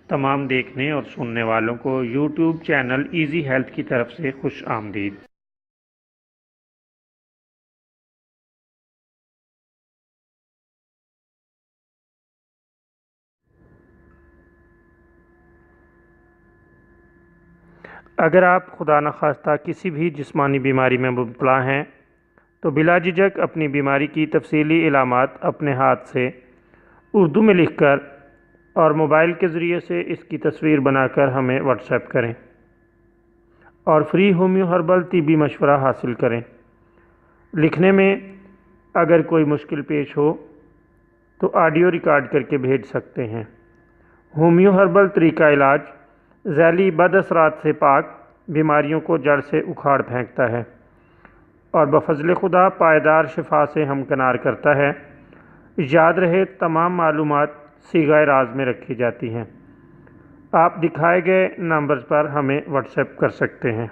تمام دیکھنے اور سننے والوں کو یوٹیوب چینل ایزی ہیلتھ کی طرف سے خوش آمدید۔ اگر آپ خدا نخواستہ کسی بھی جسمانی بیماری میں مبتلا ہیں تو بلا جھجک اپنی بیماری کی تفصیلی علامات اپنے ہاتھ سے اردو میں لکھ کر اور موبائل کے ذریعے سے اس کی تصویر بنا کر ہمیں واٹس ایپ کریں اور فری ہومیو ہربل طبی مشورہ حاصل کریں۔ لکھنے میں اگر کوئی مشکل پیش ہو تو آڈیو ریکارڈ کر کے بھیج سکتے ہیں۔ ہومیو ہربل طریقہ علاج ذیلی بد اثرات سے پاک، بیماریوں کو جڑ سے اکھاڑ پھینکتا ہے اور بفضل خدا پائیدار شفا سے ہمکنار کرتا ہے۔ یاد رہے تمام معلومات صیغہ راز میں رکھی جاتی ہیں۔ آپ دکھائے گئے نمبرز پر ہمیں واٹس ایپ کر سکتے ہیں۔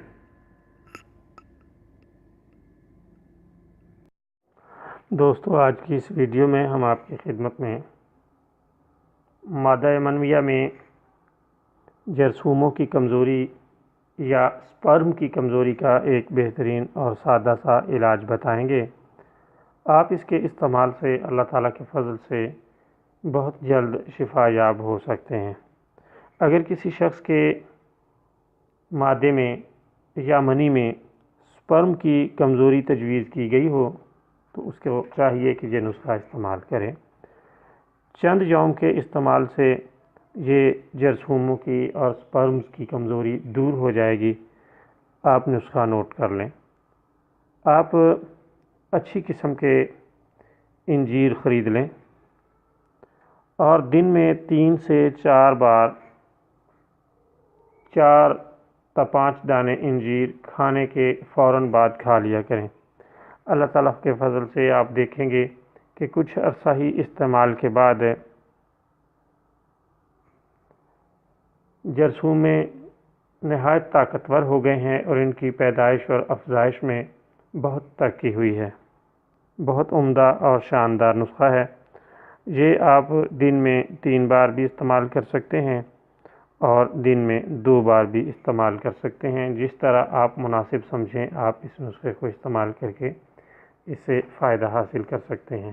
دوستو، آج کی اس ویڈیو میں ہم آپ کی خدمت میں مادہ منویہ میں جرثوموں کی کمزوری یا سپرم کی کمزوری کا ایک بہترین اور سادہ سا علاج بتائیں گے۔ آپ اس کے استعمال سے اللہ تعالیٰ کے فضل سے بہت جلد شفا یاب ہو سکتے ہیں۔ اگر کسی شخص کے مادے میں یا منی میں سپرم کی کمزوری تجویز کی گئی ہو تو اس کو چاہیے کہ یہ نسخہ استعمال کریں۔ چند یوم کے استعمال سے یہ جرثوموں کی اور سپرمز کی کمزوری دور ہو جائے گی۔ آپ نسخہ نوٹ کر لیں۔ آپ اچھی قسم کے انجیر خرید لیں اور دن میں 3 سے 4 بار 4 تا 5 دانے انجیر کھانے کے فوراً بعد کھا لیا کریں۔ اللہ تعالیٰ کے فضل سے آپ دیکھیں گے کہ کچھ عرصہ ہی استعمال کے بعد جرثومے نہایت طاقتور ہو گئے ہیں اور ان کی پیدائش اور افزائش میں بہت ترقی ہوئی ہے۔ بہت عمدہ اور شاندار نسخہ ہے۔ یہ آپ دن میں 3 بار بھی استعمال کر سکتے ہیں اور دن میں 2 بار بھی استعمال کر سکتے ہیں۔ جس طرح آپ مناسب سمجھیں آپ اس نسخے کو استعمال کر کے اس سے فائدہ حاصل کر سکتے ہیں۔